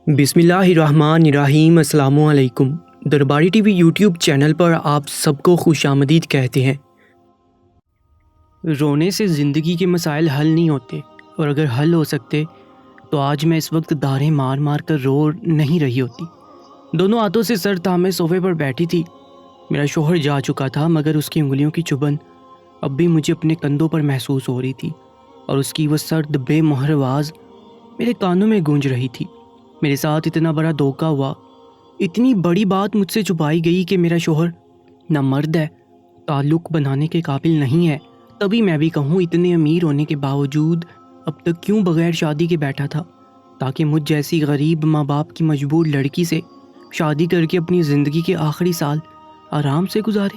بسم اللہ الرحمن الرحیم۔ السلام علیکم۔ درباری ٹی وی یوٹیوب چینل پر آپ سب کو خوش آمدید کہتے ہیں۔ رونے سے زندگی کے مسائل حل نہیں ہوتے، اور اگر حل ہو سکتے تو آج میں اس وقت داریں مار مار کر رو نہیں رہی ہوتی۔ دونوں ہاتھوں سے سر تھامے صوفے پر بیٹھی تھی۔ میرا شوہر جا چکا تھا، مگر اس کی انگلیوں کی چبھن اب بھی مجھے اپنے کندھوں پر محسوس ہو رہی تھی، اور اس کی وہ سرد بے مہر آواز میرے کانوں میں گونج رہی تھی۔ میرے ساتھ اتنا بڑا دھوکہ ہوا، اتنی بڑی بات مجھ سے چھپائی گئی کہ میرا شوہر نہ مرد ہے، تعلق بنانے کے قابل نہیں ہے۔ تبھی میں بھی کہوں، اتنے امیر ہونے کے باوجود اب تک کیوں بغیر شادی کے بیٹھا تھا، تاکہ مجھ جیسی غریب ماں باپ کی مجبور لڑکی سے شادی کر کے اپنی زندگی کے آخری سال آرام سے گزارے۔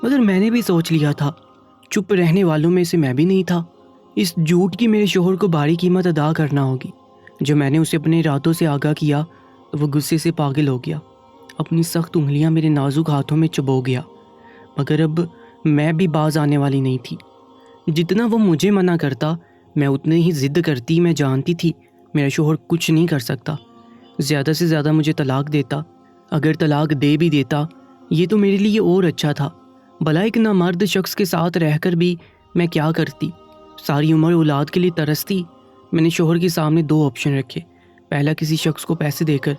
مگر میں نے بھی سوچ لیا تھا، چپ رہنے والوں میں سے میں بھی نہیں تھا۔ اس جھوٹ کی میرے شوہر کو بھاری قیمت ادا کرنا ہوگی۔ جب میں نے اسے اپنے ارادوں سے آگاہ کیا تو وہ غصے سے پاگل ہو گیا، اپنی سخت انگلیاں میرے نازک ہاتھوں میں چبو گیا۔ مگر اب میں بھی باز آنے والی نہیں تھی۔ جتنا وہ مجھے منع کرتا، میں اتنے ہی ضد کرتی۔ میں جانتی تھی میرا شوہر کچھ نہیں کر سکتا، زیادہ سے زیادہ مجھے طلاق دیتا۔ اگر طلاق دے بھی دیتا، یہ تو میرے لیے اور اچھا تھا۔ بھلا ایک نامرد شخص کے ساتھ رہ کر بھی میں کیا کرتی؟ ساری عمر اولاد کے لیے ترستی۔ میں نے شوہر کے سامنے دو آپشن رکھے۔ پہلا، کسی شخص کو پیسے دے کر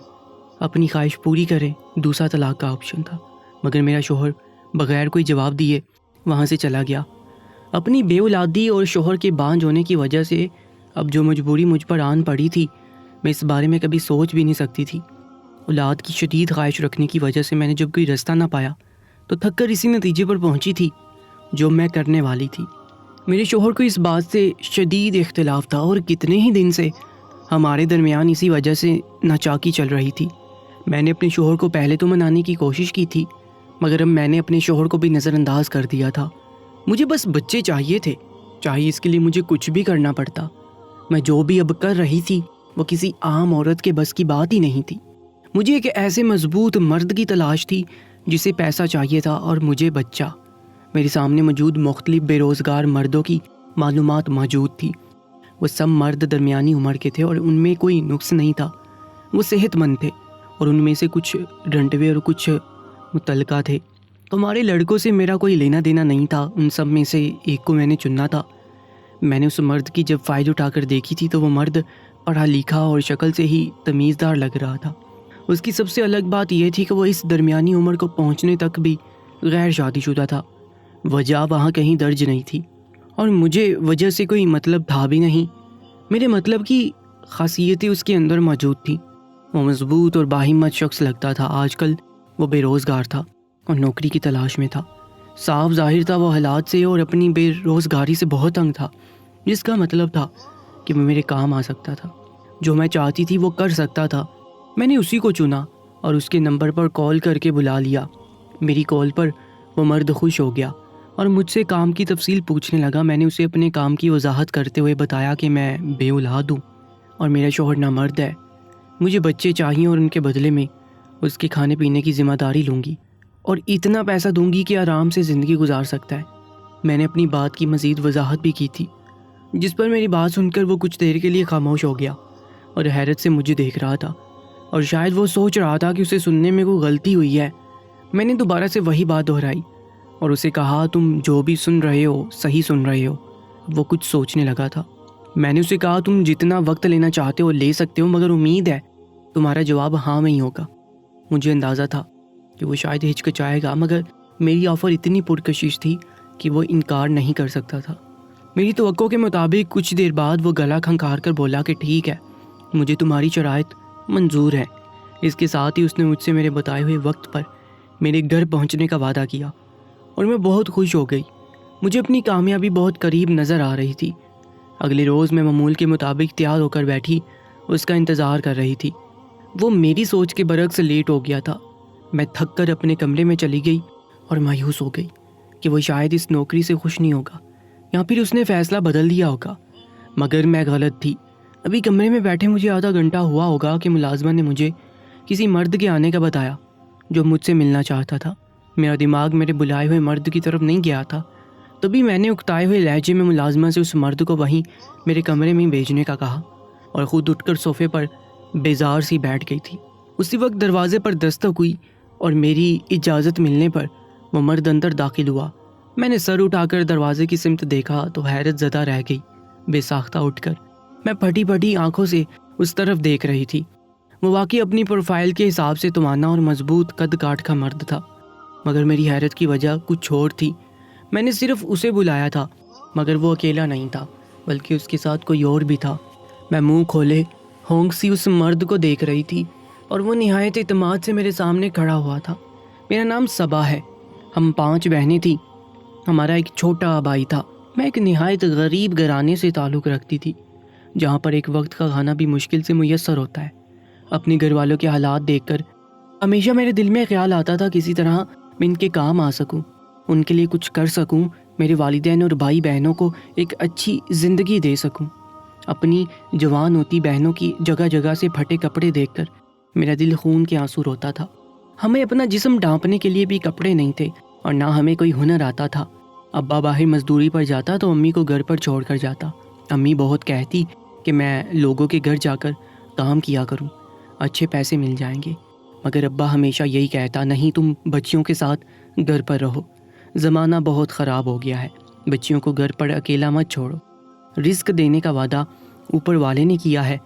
اپنی خواہش پوری کرے۔ دوسرا، طلاق کا آپشن تھا۔ مگر میرا شوہر بغیر کوئی جواب دیے وہاں سے چلا گیا۔ اپنی بے اولادی اور شوہر کے بانجھ ہونے کی وجہ سے اب جو مجبوری مجھ پر آن پڑی تھی، میں اس بارے میں کبھی سوچ بھی نہیں سکتی تھی۔ اولاد کی شدید خواہش رکھنے کی وجہ سے میں نے جب کوئی رستہ نہ پایا تو تھک کر اسی نتیجے پر پہنچی تھی جو میں کرنے والی تھی۔ میرے شوہر کو اس بات سے شدید اختلاف تھا، اور کتنے ہی دن سے ہمارے درمیان اسی وجہ سے ناچاکی چل رہی تھی۔ میں نے اپنے شوہر کو پہلے تو منانے کی کوشش کی تھی، مگر اب میں نے اپنے شوہر کو بھی نظر انداز کر دیا تھا۔ مجھے بس بچے چاہیے تھے، چاہے اس کے لیے مجھے کچھ بھی کرنا پڑتا۔ میں جو بھی اب کر رہی تھی وہ کسی عام عورت کے بس کی بات ہی نہیں تھی۔ مجھے ایک ایسے مضبوط مرد کی تلاش تھی جسے پیسہ چاہیے تھا، اور مجھے بچہ۔ میرے سامنے موجود مختلف بے روزگار مردوں کی معلومات موجود تھی۔ وہ سب مرد درمیانی عمر کے تھے، اور ان میں کوئی نقص نہیں تھا۔ وہ صحت مند تھے، اور ان میں سے کچھ ڈنٹوے اور کچھ متعلقہ تھے۔ ہمارے لڑکوں سے میرا کوئی لینا دینا نہیں تھا، ان سب میں سے ایک کو میں نے چننا تھا۔ میں نے اس مرد کی جب فائل اٹھا کر دیکھی تھی تو وہ مرد پڑھا لکھا اور شکل سے ہی تمیزدار لگ رہا تھا۔ اس کی سب سے الگ بات یہ تھی کہ وہ اس درمیانی عمر کو پہنچنے تک بھی غیر شادی شدہ تھا۔ وجہ وہاں کہیں درج نہیں تھی، اور مجھے وجہ سے کوئی مطلب تھا بھی نہیں۔ میرے مطلب کی خاصیتیں اس کے اندر موجود تھیں۔ وہ مضبوط اور باہمت شخص لگتا تھا۔ آج کل وہ بے روزگار تھا اور نوکری کی تلاش میں تھا۔ صاف ظاہر تھا وہ حالات سے اور اپنی بے روزگاری سے بہت تنگ تھا، جس کا مطلب تھا کہ وہ میرے کام آ سکتا تھا۔ جو میں چاہتی تھی وہ کر سکتا تھا۔ میں نے اسی کو چنا اور اس کے نمبر پر کال کر کے بلا لیا۔ میری کال پر وہ مرد خوش ہو گیا اور مجھ سے کام کی تفصیل پوچھنے لگا۔ میں نے اسے اپنے کام کی وضاحت کرتے ہوئے بتایا کہ میں بے اولاد ہوں اور میرا شوہر نامرد ہے۔ مجھے بچے چاہیے اور ان کے بدلے میں اس کے کھانے پینے کی ذمہ داری لوں گی، اور اتنا پیسہ دوں گی کہ آرام سے زندگی گزار سکتا ہے۔ میں نے اپنی بات کی مزید وضاحت بھی کی تھی، جس پر میری بات سن کر وہ کچھ دیر کے لیے خاموش ہو گیا اور حیرت سے مجھے دیکھ رہا تھا، اور شاید وہ سوچ رہا تھا کہ اسے سننے میں کوئی غلطی ہوئی ہے۔ میں نے دوبارہ سے وہی بات دہرائی اور اسے کہا، تم جو بھی سن رہے ہو صحیح سن رہے ہو۔ وہ کچھ سوچنے لگا تھا۔ میں نے اسے کہا، تم جتنا وقت لینا چاہتے ہو لے سکتے ہو، مگر امید ہے تمہارا جواب ہاں میں ہی ہوگا۔ مجھے اندازہ تھا کہ وہ شاید ہچکچائے گا، مگر میری آفر اتنی پرکشش تھی کہ وہ انکار نہیں کر سکتا تھا۔ میری توقع کے مطابق کچھ دیر بعد وہ گلا کھنکار کر بولا کہ ٹھیک ہے، مجھے تمہاری شرائط منظور ہے۔ اس کے ساتھ ہی اس نے مجھ سے میرے بتائے ہوئے وقت پر میرے گھر پہنچنے کا وعدہ کیا، اور میں بہت خوش ہو گئی۔ مجھے اپنی کامیابی بہت قریب نظر آ رہی تھی۔ اگلے روز میں معمول کے مطابق تیار ہو کر بیٹھی اس کا انتظار کر رہی تھی۔ وہ میری سوچ کے برعکس لیٹ ہو گیا تھا۔ میں تھک کر اپنے کمرے میں چلی گئی اور مایوس ہو گئی کہ وہ شاید اس نوکری سے خوش نہیں ہوگا، یا پھر اس نے فیصلہ بدل دیا ہوگا۔ مگر میں غلط تھی۔ ابھی کمرے میں بیٹھے مجھے آدھا گھنٹہ ہوا ہوگا کہ ملازمہ نے مجھے کسی مرد کے آنے کا بتایا جو مجھ سے ملنا چاہتا تھا۔ میرا دماغ میرے بلائے ہوئے مرد کی طرف نہیں گیا تھا۔ تبھی میں نے اکتائے ہوئے لہجے میں ملازمہ سے اس مرد کو وہیں میرے کمرے میں بھیجنے کا کہا، اور خود اٹھ کر صوفے پر بیزار سی بیٹھ گئی تھی۔ اسی وقت دروازے پر دستک ہوئی اور میری اجازت ملنے پر وہ مرد اندر داخل ہوا۔ میں نے سر اٹھا کر دروازے کی سمت دیکھا تو حیرت زدہ رہ گئی۔ بے ساختہ اٹھ کر میں پھٹی پھٹی آنکھوں سے اس طرف دیکھ رہی تھی۔ وہ واقعی اپنی پروفائل کے حساب سے توانا اور مضبوط قد کاٹ کا مرد تھا، مگر میری حیرت کی وجہ کچھ اور تھی۔ میں نے صرف اسے بلایا تھا، مگر وہ اکیلا نہیں تھا بلکہ اس کے ساتھ کوئی اور بھی تھا۔ میں منہ کھولے ہونک سی اس مرد کو دیکھ رہی تھی اور وہ نہایت اعتماد سے میرے سامنے کھڑا ہوا تھا۔ میرا نام صبا ہے، ہم 5 بہنیں تھیں، ہمارا ایک چھوٹا بھائی تھا۔ میں ایک نہایت غریب گھرانے سے تعلق رکھتی تھی، جہاں پر ایک وقت کا کھانا بھی مشکل سے میسر ہوتا ہے۔ اپنے گھر والوں کے حالات دیکھ کر ہمیشہ میرے دل میں خیال آتا تھا کسی طرح میں ان کے کام آ سکوں، ان کے لیے کچھ کر سکوں، میرے والدین اور بھائی بہنوں کو ایک اچھی زندگی دے سکوں۔ اپنی جوان ہوتی بہنوں کی جگہ جگہ سے پھٹے کپڑے دیکھ کر میرا دل خون کے آنسو روتا تھا۔ ہمیں اپنا جسم ڈھانپنے کے لیے بھی کپڑے نہیں تھے اور نہ ہمیں کوئی ہنر آتا تھا۔ ابا باہر مزدوری پر جاتا تو امی کو گھر پر چھوڑ کر جاتا۔ امی بہت کہتی کہ میں لوگوں کے گھر جا کر کام کیا کروں، اچھے پیسے مل جائیں گے، مگر ابا ہمیشہ یہی کہتا، نہیں تم بچیوں کے ساتھ گھر پر رہو، زمانہ بہت خراب ہو گیا ہے، بچیوں کو گھر پر اکیلا مت چھوڑو، رزق دینے کا وعدہ اوپر والے نے کیا ہے۔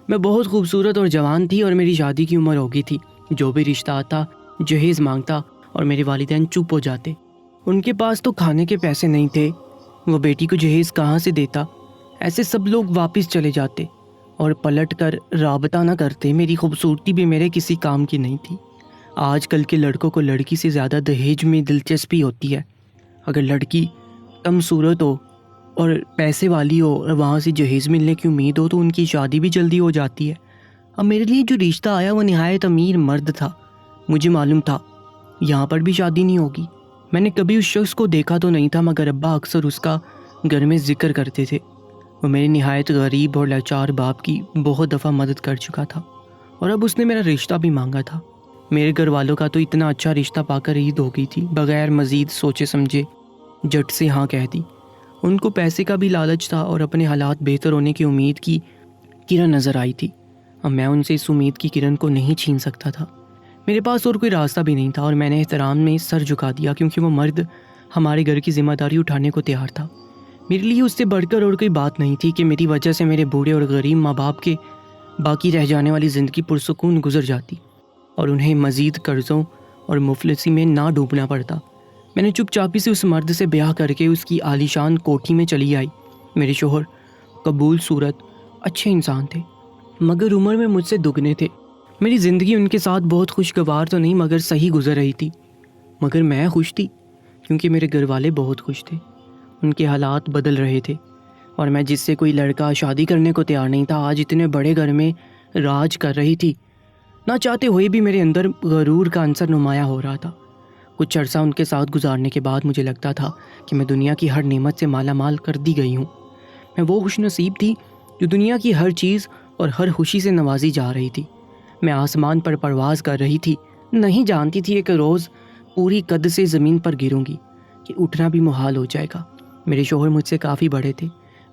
میں بہت خوبصورت اور جوان تھی اور میری شادی کی عمر ہو گئی تھی۔ جو بھی رشتہ آتا جہیز مانگتا اور میرے والدین چپ ہو جاتے۔ ان کے پاس تو کھانے کے پیسے نہیں تھے، وہ بیٹی کو جہیز کہاں سے دیتا؟ ایسے سب لوگ واپس چلے جاتے اور پلٹ کر رابطہ نہ کرتے۔ میری خوبصورتی بھی میرے کسی کام کی نہیں تھی۔ آج کل کے لڑکوں کو لڑکی سے زیادہ دہیج میں دلچسپی ہوتی ہے۔ اگر لڑکی کم صورت ہو اور پیسے والی ہو اور وہاں سے جہیز ملنے کی امید ہو تو ان کی شادی بھی جلدی ہو جاتی ہے۔ اب میرے لیے جو رشتہ آیا وہ نہایت امیر مرد تھا۔ مجھے معلوم تھا یہاں پر بھی شادی نہیں ہوگی۔ میں نے کبھی اس شخص کو دیکھا تو نہیں تھا، مگر ابا اکثر اس کا گھر میں ذکر کرتے تھے۔ وہ میرے نہایت غریب اور لاچار باپ کی بہت دفعہ مدد کر چکا تھا اور اب اس نے میرا رشتہ بھی مانگا تھا۔ میرے گھر والوں کا تو اتنا اچھا رشتہ پا کر عید ہو گئی تھی، بغیر مزید سوچے سمجھے جٹ سے ہاں کہہ دی۔ ان کو پیسے کا بھی لالچ تھا اور اپنے حالات بہتر ہونے کی امید کی کرن نظر آئی تھی۔ اب میں ان سے اس امید کی کرن کو نہیں چھین سکتا تھا۔ میرے پاس اور کوئی راستہ بھی نہیں تھا اور میں نے احترام میں سر جھکا دیا، کیونکہ وہ مرد ہمارے گھر کی ذمہ داری اٹھانے کو تیار تھا۔ میرے لیے اس سے بڑھ کر اور کوئی بات نہیں تھی کہ میری وجہ سے میرے بوڑھے اور غریب ماں باپ کے باقی رہ جانے والی زندگی پرسکون گزر جاتی اور انہیں مزید قرضوں اور مفلسی میں نہ ڈوبنا پڑتا۔ میں نے چپ چاپی سے اس مرد سے بیاہ کر کے اس کی عالیشان کوٹھی میں چلی آئی۔ میرے شوہر قبول صورت اچھے انسان تھے، مگر عمر میں مجھ سے دگنے تھے۔ میری زندگی ان کے ساتھ بہت خوشگوار تو نہیں مگر صحیح گزر رہی تھی، مگر میں خوش تھی کیونکہ میرے گھر والے بہت خوش تھے۔ ان کے حالات بدل رہے تھے اور میں جس سے کوئی لڑکا شادی کرنے کو تیار نہیں تھا آج اتنے بڑے گھر میں راج کر رہی تھی۔ نہ چاہتے ہوئے بھی میرے اندر غرور کا عنصر نمایاں ہو رہا تھا۔ کچھ عرصہ ان کے ساتھ گزارنے کے بعد مجھے لگتا تھا کہ میں دنیا کی ہر نعمت سے مالا مال کر دی گئی ہوں۔ میں وہ خوش نصیب تھی جو دنیا کی ہر چیز اور ہر خوشی سے نوازی جا رہی تھی۔ میں آسمان پر پرواز کر رہی تھی، نہیں جانتی تھی ایک روز پوری قد سے زمین پر گروں گی کہ اٹھنا بھی محال ہو جائے گا۔ میرے شوہر مجھ سے کافی بڑے تھے،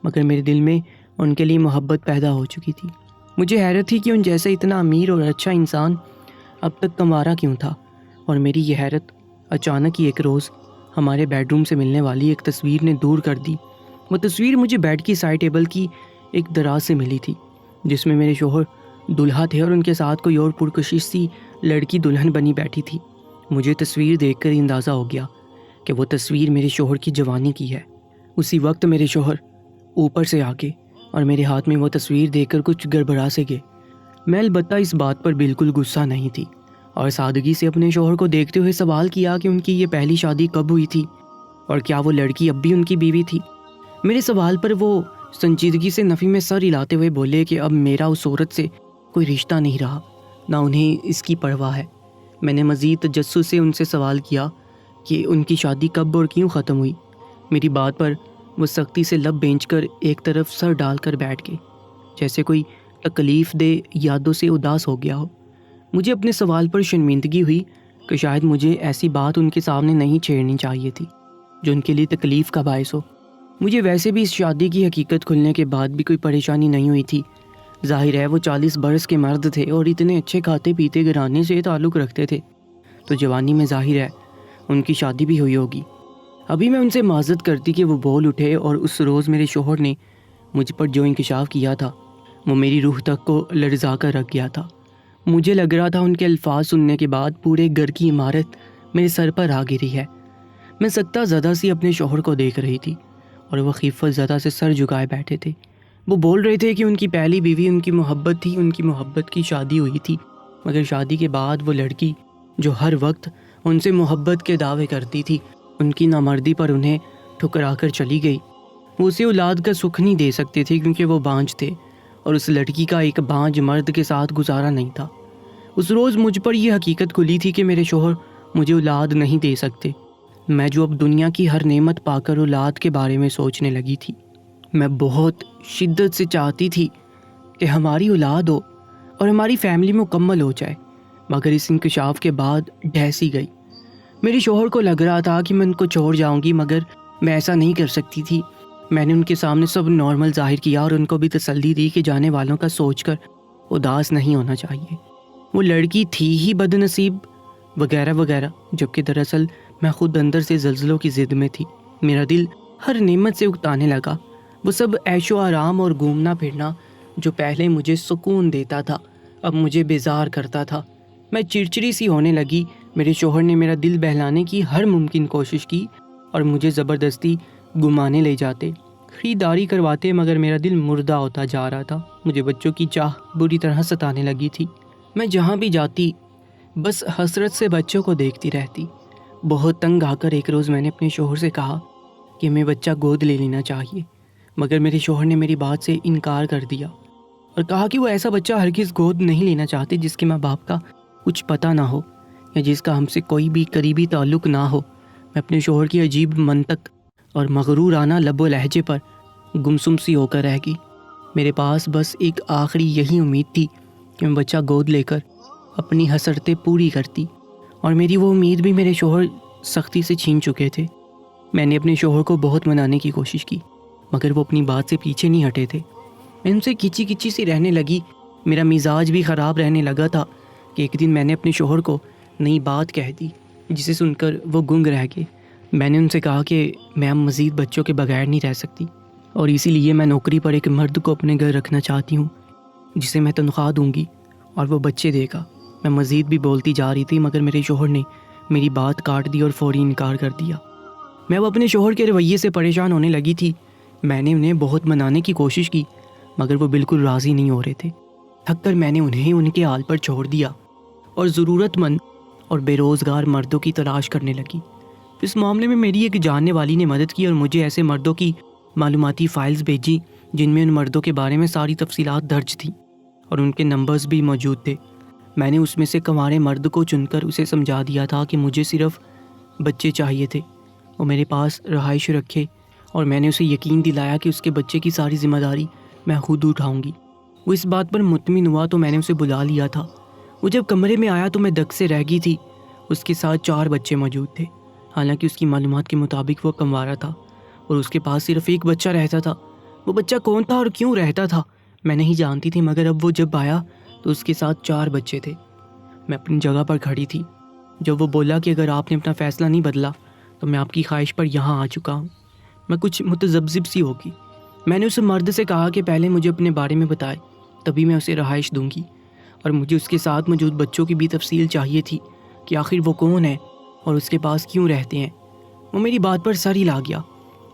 مگر میرے دل میں ان کے لیے محبت پیدا ہو چکی تھی۔ مجھے حیرت تھی کہ ان جیسے اتنا امیر اور اچھا انسان اب تک کنوارا کیوں تھا، اور میری یہ حیرت اچانک ہی ایک روز ہمارے بیڈ روم سے ملنے والی ایک تصویر نے دور کر دی۔ وہ تصویر مجھے بیڈ کی سائڈ ٹیبل کی ایک دراز سے ملی تھی، جس میں میرے شوہر دلہا تھے اور ان کے ساتھ کوئی اور پرکشش سی لڑکی دلہن بنی بیٹھی تھی۔ مجھے تصویر دیکھ کر اندازہ ہو گیا کہ وہ تصویر میرے شوہر کی جوانی کی ہے۔ اسی وقت میرے شوہر اوپر سے آ گئے اور میرے ہاتھ میں وہ تصویر دیکھ کر کچھ گڑبڑا سے گئے۔ میں البتہ اس بات پر بالکل غصہ نہیں تھی اور سادگی سے اپنے شوہر کو دیکھتے ہوئے سوال کیا کہ ان کی یہ پہلی شادی کب ہوئی تھی اور کیا وہ لڑکی اب بھی ان کی بیوی تھی۔ میرے سوال پر وہ سنجیدگی سے نفی میں سر ہلاتے ہوئے بولے کہ اب میرا اس عورت سے کوئی رشتہ نہیں رہا، نہ انہیں اس کی پرواہ ہے۔ میں نے مزید تجسس سے ان سے سوال کیا کہ ان کی شادی کب اور کیوں ختم ہوئی۔ میری بات پر وہ سختی سے لب بینچ کر ایک طرف سر ڈال کر بیٹھ گئے، جیسے کوئی تکلیف دہ یادوں سے اداس ہو گیا ہو۔ مجھے اپنے سوال پر شرمندگی ہوئی کہ شاید مجھے ایسی بات ان کے سامنے نہیں چھیڑنی چاہیے تھی جو ان کے لیے تکلیف کا باعث ہو۔ مجھے ویسے بھی اس شادی کی حقیقت کھلنے کے بعد بھی کوئی پریشانی نہیں ہوئی تھی، ظاہر ہے وہ 40 برس کے مرد تھے اور اتنے اچھے کھاتے پیتے گھرانے سے تعلق رکھتے تھے، تو جوانی میں ظاہر ہے ان کی شادی بھی ہوئی ہوگی۔ ابھی میں ان سے معذرت کرتی کہ وہ بول اٹھے، اور اس روز میرے شوہر نے مجھ پر جو انکشاف کیا تھا وہ میری روح تک کو لرزا کر رکھ گیا تھا۔ مجھے لگ رہا تھا ان کے الفاظ سننے کے بعد پورے گھر کی عمارت میرے سر پر آ گری ہے۔ میں سکتہ زدہ سی اپنے شوہر کو دیکھ رہی تھی اور وہ خیفت زدہ سے سر جھکائے بیٹھے تھے۔ وہ بول رہے تھے کہ ان کی پہلی بیوی ان کی محبت تھی، ان کی محبت کی شادی ہوئی تھی، مگر شادی کے بعد وہ لڑکی جو ہر وقت ان سے محبت کے دعوے کرتی تھی، ان کی نامردی پر انہیں ٹھکرا کر چلی گئی۔ وہ اسے اولاد کا سکھ نہیں دے سکتے تھے کیونکہ وہ بانجھ تھے، اور اس لڑکی کا ایک بانجھ مرد کے ساتھ گزارا نہیں تھا۔ اس روز مجھ پر یہ حقیقت کھلی تھی کہ میرے شوہر مجھے اولاد نہیں دے سکتے، میں جو اب دنیا کی ہر نعمت پا کر اولاد کے بارے میں سوچنے لگی تھی۔ میں بہت شدت سے چاہتی تھی کہ ہماری اولاد ہو اور ہماری فیملی مکمل ہو جائے، مگر اس انکشاف کے بعد ڈھیسی گئی۔ میرے شوہر کو لگ رہا تھا کہ میں ان کو چھوڑ جاؤں گی، مگر میں ایسا نہیں کر سکتی تھی۔ میں نے ان کے سامنے سب نارمل ظاہر کیا اور ان کو بھی تسلی دی کہ جانے والوں کا سوچ کر اداس نہیں ہونا چاہیے، وہ لڑکی تھی ہی بد نصیب وغیرہ وغیرہ، جبکہ دراصل میں خود اندر سے زلزلوں کی ضد میں تھی۔ میرا دل ہر نعمت سے اکتانے لگا۔ وہ سب عیش و آرام اور گھومنا پھرنا جو پہلے مجھے سکون دیتا تھا اب مجھے بیزار کرتا تھا۔ میں چڑچڑی سی ہونے لگی۔ میرے شوہر نے میرا دل بہلانے کی ہر ممکن کوشش کی اور مجھے زبردستی گھمانے لے جاتے، خریداری کرواتے، مگر میرا دل مردہ ہوتا جا رہا تھا۔ مجھے بچوں کی چاہ بری طرح ستانے لگی تھی۔ میں جہاں بھی جاتی بس حسرت سے بچوں کو دیکھتی رہتی۔ بہت تنگ آ کر ایک روز میں نے اپنے شوہر سے کہا کہ ہمیں بچہ گود لے لینا چاہیے، مگر میرے شوہر نے میری بات سے انکار کر دیا اور کہا کہ وہ ایسا بچہ ہرگز گود نہیں لینا چاہتے جس کے ماں باپ کا کچھ پتہ نہ ہو یا جس کا ہم سے کوئی بھی قریبی تعلق نہ ہو۔ میں اپنے شوہر کی عجیب منطق اور مغرورانہ لب و لہجے پر گمسم سی ہو کر رہ گئی۔ میرے پاس بس ایک آخری یہی امید تھی کہ میں بچہ گود لے کر اپنی حسرتیں پوری کرتی، اور میری وہ امید بھی میرے شوہر سختی سے چھین چکے تھے۔ میں نے اپنے شوہر کو بہت منانے کی کوشش کی، مگر وہ اپنی بات سے پیچھے نہیں ہٹے تھے۔ میں ان سے کچی کچی سی رہنے لگی۔ میرا مزاج بھی خراب رہنے لگا تھا کہ ایک دن میں نے اپنے شوہر کو نئی بات کہہ دی جسے سن کر وہ گنگ رہ گئے۔ میں نے ان سے کہا کہ میں اب مزید بچوں کے بغیر نہیں رہ سکتی، اور اسی لیے میں نوکری پر ایک مرد کو اپنے گھر رکھنا چاہتی ہوں جسے میں تنخواہ دوں گی اور وہ بچے دے گا۔ میں مزید بھی بولتی جا رہی تھی مگر میرے شوہر نے میری بات کاٹ دی اور فوری انکار کر دیا۔ میں اب اپنے شوہر کے رویے سے پریشان ہونے لگی تھی۔ میں نے انہیں بہت منانے کی کوشش کی مگر وہ بالکل راضی نہیں ہو رہے تھے۔ تھک کر میں نے انہیں ان کے حال پر چھوڑ دیا اور ضرورت مند اور بے روزگار مردوں کی تلاش کرنے لگی۔ اس معاملے میں میری ایک جاننے والی نے مدد کی اور مجھے ایسے مردوں کی معلوماتی فائلز بھیجی جن میں ان مردوں کے بارے میں ساری تفصیلات درج تھیں اور ان کے نمبرز بھی موجود تھے۔ میں نے اس میں سے کنوارے مرد کو چن کر اسے سمجھا دیا تھا کہ مجھے صرف بچے چاہیے تھے، وہ میرے پاس رہائش رکھے، اور میں نے اسے یقین دلایا کہ اس کے بچے کی ساری ذمہ داری میں خود اٹھاؤں گی۔ وہ اس بات پر مطمئن ہوا تو میں نے اسے بلا لیا تھا۔ وہ جب کمرے میں آیا تو میں دک سے رہ گئی تھی۔ اس کے ساتھ 4 بچے موجود تھے، حالانکہ اس کی معلومات کے مطابق وہ کنوارا تھا اور اس کے پاس صرف ایک بچہ رہتا تھا۔ وہ بچہ کون تھا اور کیوں رہتا تھا میں نہیں جانتی تھی، مگر اب وہ جب آیا تو اس کے ساتھ 4 بچے تھے۔ میں اپنی جگہ پر کھڑی تھی جب وہ بولا کہ اگر آپ نے اپنا فیصلہ نہیں بدلا تو میں آپ کی خواہش پر یہاں آ چکا ہوں۔ میں کچھ متذبذب سی ہوگی۔ میں نے اس مرد سے کہا کہ پہلے مجھے اپنے بارے میں بتائے، تبھی میں اسے رہائش دوں گی، اور مجھے اس کے ساتھ موجود بچوں کی بھی تفصیل چاہیے تھی کہ آخر وہ کون ہے اور اس کے پاس کیوں رہتے ہیں۔ وہ میری بات پر سر ہلا گیا۔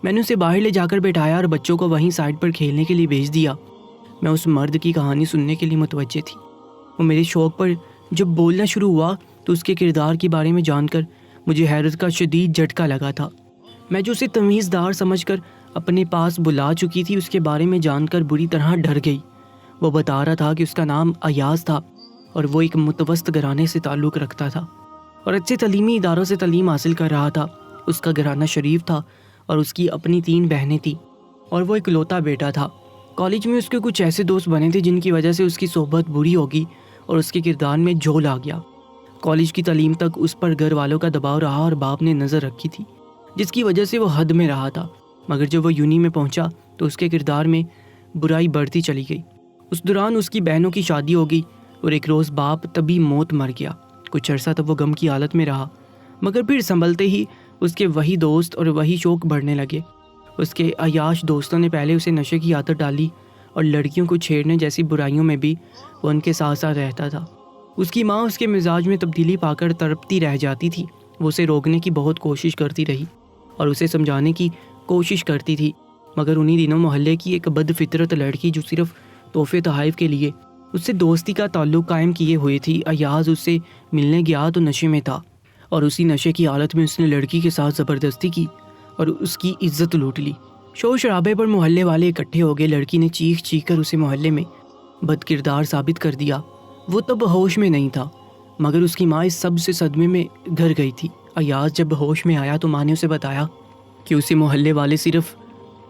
میں نے اسے باہر لے جا کر بٹھایا اور بچوں کو وہیں سائڈ پر کھیلنے کے لیے بھیج دیا۔ میں اس مرد کی کہانی سننے کے لیے متوجہ تھی۔ وہ میرے شوق پر جب بولنا شروع ہوا تو اس کے کردار کے بارے میں جان کر مجھے حیرت کا شدید جھٹکا لگا تھا۔ میں جو اسے تمیزدار سمجھ کر اپنے پاس بلا چکی تھی اس کے بارے میں جان کر بری طرح ڈر گئی۔ وہ بتا رہا تھا کہ اس کا نام ایاز تھا اور وہ ایک متوسط گھرانے سے تعلق رکھتا تھا اور اچھے تعلیمی اداروں سے تعلیم حاصل کر رہا تھا۔ اس کا گھرانہ شریف تھا اور اس کی اپنی 3 بہنیں تھیں اور وہ اکلوتا بیٹا تھا۔ کالج میں اس کے کچھ ایسے دوست بنے تھے جن کی وجہ سے اس کی صحبت بری ہوگی اور اس کے کردار میں جھول آ گیا۔ کالج کی تعلیم تک اس پر گھر والوں کا دباؤ رہا اور باپ نے نظر رکھی تھی، جس کی وجہ سے وہ حد میں رہا تھا، مگر جب وہ یونی میں پہنچا تو اس کے کردار میں برائی بڑھتی چلی گئی اس دوران اس کی بہنوں کی شادی ہو گئی اور ایک روز باپ طبی موت مر گیا۔ کچھ عرصہ تک وہ غم کی حالت میں رہا، مگر پھر سنبھلتے ہی اس کے وہی دوست اور وہی شوق بڑھنے لگے۔ اس کے عیاش دوستوں نے پہلے اسے نشے کی عادت ڈالی اور لڑکیوں کو چھیڑنے جیسی برائیوں میں بھی وہ ان کے ساتھ ساتھ رہتا تھا۔ اس کی ماں اس کے مزاج میں تبدیلی پا کر تڑپتی رہ جاتی تھی۔ وہ اسے روکنے کی بہت کوشش کرتی رہی اور اسے سمجھانے کی کوشش کرتی تھی، مگر انہی دنوں محلے کی ایک بد فطرت لڑکی جو صرف تحفے تحائف کے لیے اس سے دوستی کا تعلق قائم کیے ہوئے تھی، ایاز اس سے ملنے گیا تو نشے میں تھا، اور اسی نشے کی حالت میں اس نے لڑکی کے ساتھ زبردستی کی اور اس کی عزت لوٹ لی۔ شور شرابے پر محلے والے اکٹھے ہو گئے۔ لڑکی نے چیخ چیخ کر اسے محلے میں بد کردار ثابت کر دیا۔ وہ تب ہوش میں نہیں تھا، مگر اس کی ماں اس سب سے صدمے میں گھر گئی تھی۔ ایاز جب ہوش میں آیا تو ماں نے اسے بتایا کہ اسے محلے والے صرف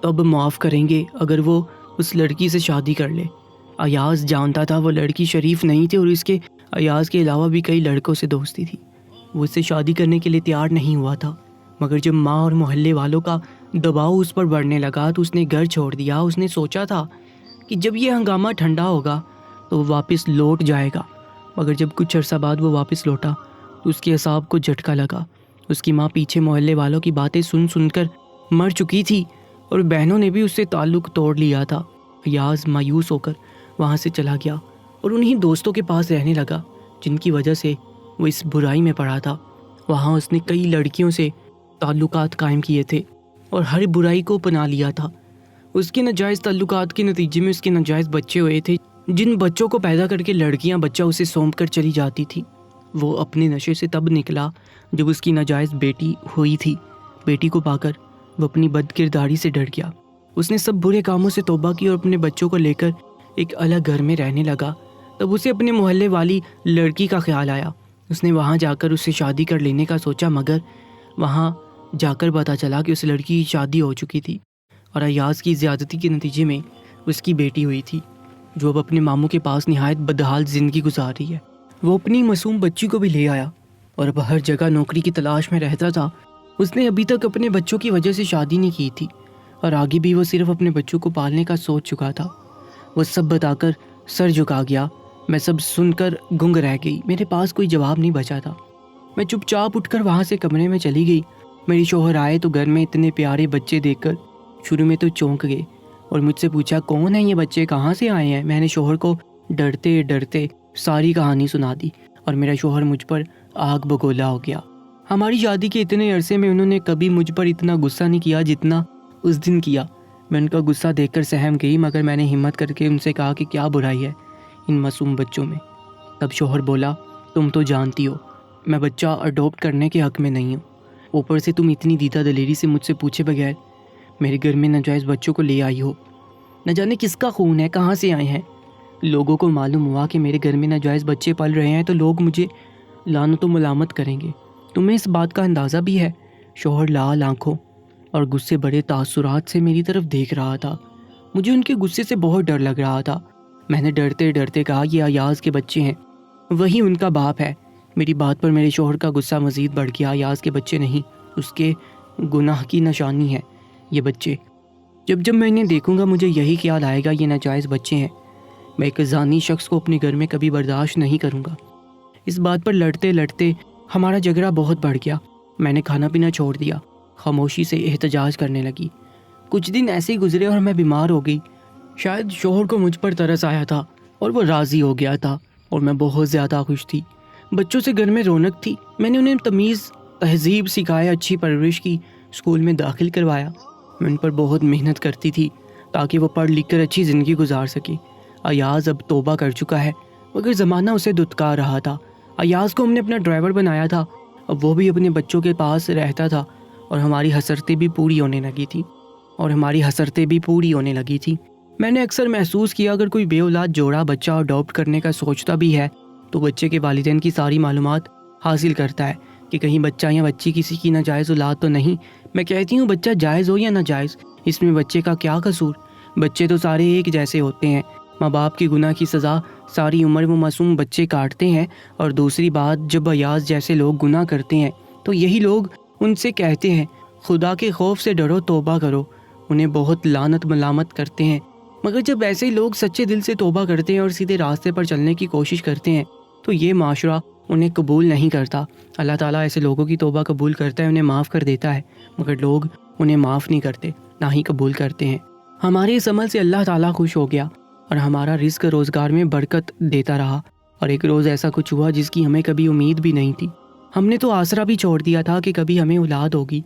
تب معاف کریں گے اگر وہ اس لڑکی سے شادی کر لے۔ ایاز جانتا تھا وہ لڑکی شریف نہیں تھی اور اس کے ایاز کے علاوہ بھی کئی لڑکوں سے دوستی تھی۔ وہ اس سے شادی کرنے کے لیے تیار نہیں ہوا تھا، مگر جب ماں اور محلے والوں کا دباؤ اس پر بڑھنے لگا تو اس نے گھر چھوڑ دیا۔ اس نے سوچا تھا کہ جب یہ ہنگامہ ٹھنڈا ہوگا تو وہ واپس لوٹ جائے گا، مگر جب کچھ عرصہ بعد وہ واپس لوٹا تو اس کے اعصاب کو جھٹکا لگا۔ اس کی ماں پیچھے محلے والوں کی باتیں سن سن کر مر چکی تھی اور بہنوں نے بھی اس سے تعلق توڑ لیا تھا۔ ایاز مایوس ہو کر وہاں سے چلا گیا اور انہی دوستوں کے پاس رہنے لگا جن کی وجہ سے وہ اس برائی میں پڑا تھا۔ وہاں اس نے کئی لڑکیوں سے تعلقات قائم کیے تھے اور ہر برائی کو اپنا لیا تھا۔ اس کے ناجائز تعلقات کے نتیجے میں اس کے ناجائز بچے ہوئے تھے، جن بچوں کو پیدا کر کے لڑکیاں بچہ اسے سونپ کر چلی جاتی تھی۔ وہ اپنے نشے سے تب نکلا جب اس کی ناجائز بیٹی ہوئی تھی۔ بیٹی کو پا کر وہ اپنی بد کرداری سے ڈر گیا۔ اس نے سب برے کاموں سے توبہ کی اور اپنے بچوں کو لے کر ایک الگ گھر میں رہنے لگا۔ تب اسے اپنے محلے والی لڑکی کا خیال آیا۔ اس نے وہاں جا کر اس سے شادی کر لینے کا سوچا، مگر وہاں جا کر پتہ چلا کہ اس لڑکی کی شادی ہو چکی تھی اور ایاز کی زیادتی کے نتیجے میں اس کی بیٹی ہوئی تھی، جو اب اپنے ماموں کے پاس نہایت بدحال زندگی گزار رہی ہے۔ وہ اپنی معصوم بچی کو بھی لے آیا اور اب ہر جگہ نوکری کی تلاش میں رہتا تھا۔ اس نے ابھی تک اپنے بچوں کی وجہ سے شادی نہیں کی تھی اور آگے بھی وہ صرف اپنے بچوں کو پالنے کا سوچ چکا تھا۔ وہ سب بتا کر سر جھکا گیا۔ میں سب سن کر گنگ رہ گئی، میرے پاس کوئی جواب نہیں بچا تھا۔ میں چپ چاپ اٹھ کر وہاں سے کمرے میں چلی گئی۔ میری شوہر آئے تو گھر میں اتنے پیارے بچے دیکھ کر شروع میں تو چونک گئے اور مجھ سے پوچھا کون ہیں یہ بچے، کہاں سے آئے ہیں۔ میں نے شوہر کو ڈرتے ڈرتے ساری کہانی سنا دی اور میرا شوہر مجھ پر آگ بگولا ہو گیا۔ ہماری شادی کے اتنے عرصے میں انہوں نے کبھی مجھ پر اتنا غصہ نہیں کیا جتنا اس دن کیا۔ میں ان کا غصہ دیکھ کر سہم گئی، مگر میں نے ہمت کر کے ان سے کہا کہ کیا برائی ہے ان معصوم بچوں میں۔ تب شوہر بولا تم تو جانتی ہو میں بچہ اڈاپٹ کرنے کے حق میں نہیں ہوں، اوپر سے تم اتنی دیدہ دلیری سے مجھ سے پوچھے بغیر میرے گھر میں ناجائز بچوں کو لے آئی ہو۔ نہ جانے کس کا خون ہے، کہاں سے آئے ہیں۔ لوگوں کو معلوم ہوا کہ میرے گھر میں ناجائز بچے پل رہے ہیں تو لوگ مجھے لعنت و ملامت کریں گے۔ تمہیں اس بات کا اندازہ بھی ہے؟ شوہر لال آنکھوں اور غصے بڑے تاثرات سے میری طرف دیکھ رہا تھا۔ مجھے ان کے غصے سے بہت ڈر لگ رہا تھا۔ میں نے ڈرتے ڈرتے کہا یہ ایاز کے بچے ہیں، وہی ان کا باپ ہے۔ میری بات پر میرے شوہر کا غصہ مزید بڑھ گیا۔ ایاز کے بچے نہیں، اس کے گناہ کی نشانی ہے یہ بچے۔ جب جب میں انہیں دیکھوں گا مجھے یہی خیال آئے گا یہ ناجائز بچے ہیں۔ میں ایک زانی شخص کو اپنے گھر میں کبھی برداشت نہیں کروں گا۔ اس بات پر لڑتے لڑتے ہمارا جھگڑا بہت بڑھ گیا۔ میں نے کھانا پینا چھوڑ دیا، خاموشی سے احتجاج کرنے لگی۔ کچھ دن ایسے ہی گزرے اور میں بیمار ہو گئی۔ شاید شوہر کو مجھ پر ترس آیا تھا اور وہ راضی ہو گیا تھا اور میں بہت زیادہ خوش تھی۔ بچوں سے گھر میں رونق تھی۔ میں نے انہیں تمیز تہذیب سکھایا، اچھی پرورش کی، اسکول میں داخل کروایا۔ میں ان پر بہت محنت کرتی تھی تاکہ وہ پڑھ لکھ کر اچھی زندگی گزار سکے۔ ایاز اب توبہ کر چکا ہے مگر زمانہ اسے دتکار رہا تھا۔ ایاز کو ہم نے اپنا ڈرائیور بنایا تھا، اب وہ بھی اپنے بچوں کے پاس رہتا تھا اور ہماری حسرتیں بھی پوری ہونے لگی تھی۔ میں نے اکثر محسوس کیا اگر کوئی بے اولاد جوڑا بچہ اڈاپٹ کرنے کا سوچتا بھی ہے تو بچے کے والدین کی ساری معلومات حاصل کرتا ہے کہ کہیں بچہ یا بچی کسی کی ناجائز اولاد تو نہیں۔ میں کہتی ہوں بچہ جائز ہو یا ناجائز، اس میں بچے کا کیا قصور؟ بچے تو سارے ایک جیسے ہوتے ہیں۔ ماں باپ کی گناہ کی سزا ساری عمر وہ معصوم بچے کاٹتے ہیں، اور دوسری بات جب ایاز جیسے لوگ گناہ کرتے ہیں تو یہی لوگ ان سے کہتے ہیں خدا کے خوف سے ڈرو، توبہ کرو۔ انہیں بہت لعنت ملامت کرتے ہیں مگر جب ایسے لوگ سچے دل سے توبہ کرتے ہیں اور سیدھے راستے پر چلنے کی کوشش کرتے ہیں تو یہ معاشرہ انہیں قبول نہیں کرتا۔ اللہ تعالیٰ ایسے لوگوں کی توبہ قبول کرتا ہے، انہیں معاف کر دیتا ہے، مگر لوگ انہیں معاف نہیں کرتے، نہ ہی قبول کرتے ہیں۔ ہمارے اس عمل سے اللہ تعالیٰ خوش ہو گیا اور ہمارا رزق روزگار میں برکت دیتا رہا، اور ایک روز ایسا کچھ ہوا جس کی ہمیں کبھی امید بھی نہیں تھی۔ ہم نے تو آسرا بھی چھوڑ دیا تھا کہ کبھی ہمیں اولاد ہوگی۔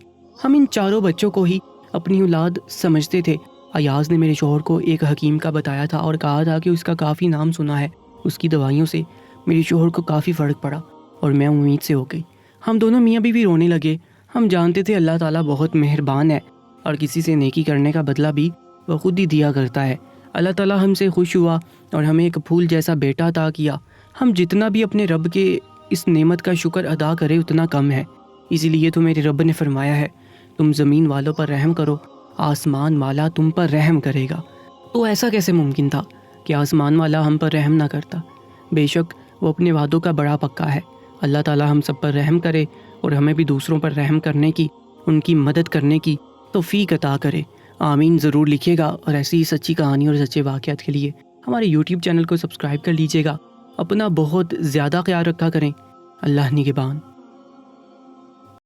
ہم ان چاروں بچوں کو ہی اپنی اولاد سمجھتے تھے۔ ایاز نے میرے شوہر کو ایک حکیم کا بتایا تھا اور کہا تھا کہ اس کا کافی نام سنا ہے۔ اس کی دوائیوں سے میرے شوہر کو کافی فرق پڑا اور میں امید سے ہو گئی۔ ہم دونوں میاں بیوی رونے لگے۔ ہم جانتے تھے اللہ تعالیٰ بہت مہربان ہے اور کسی سے نیکی کرنے کا بدلہ بھی وہ خود ہی دیا کرتا ہے۔ اللہ تعالیٰ ہم سے خوش ہوا اور ہمیں ایک پھول جیسا بیٹا عطا کیا۔ ہم جتنا بھی اپنے رب کے اس نعمت کا شکر ادا کرے اتنا کم ہے۔ اسی لیے تو میرے رب نے فرمایا ہے تم زمین والوں پر رحم کرو، آسمان والا تم پر رحم کرے گا۔ تو ایسا کیسے ممکن تھا کہ آسمان والا ہم پر رحم نہ کرتا؟ بے شک وہ اپنے وعدوں کا بڑا پکا ہے۔ اللہ تعالیٰ ہم سب پر رحم کرے اور ہمیں بھی دوسروں پر رحم کرنے کی، ان کی مدد کرنے کی توفیق عطا کرے۔ آمین ضرور لکھیے گا، اور ایسی ہی سچی کہانی اور سچے واقعات کے لیے ہمارے یوٹیوب چینل کو سبسکرائب کر لیجیے گا۔ اپنا بہت زیادہ خیال رکھا کریں۔ اللہ نگہبان۔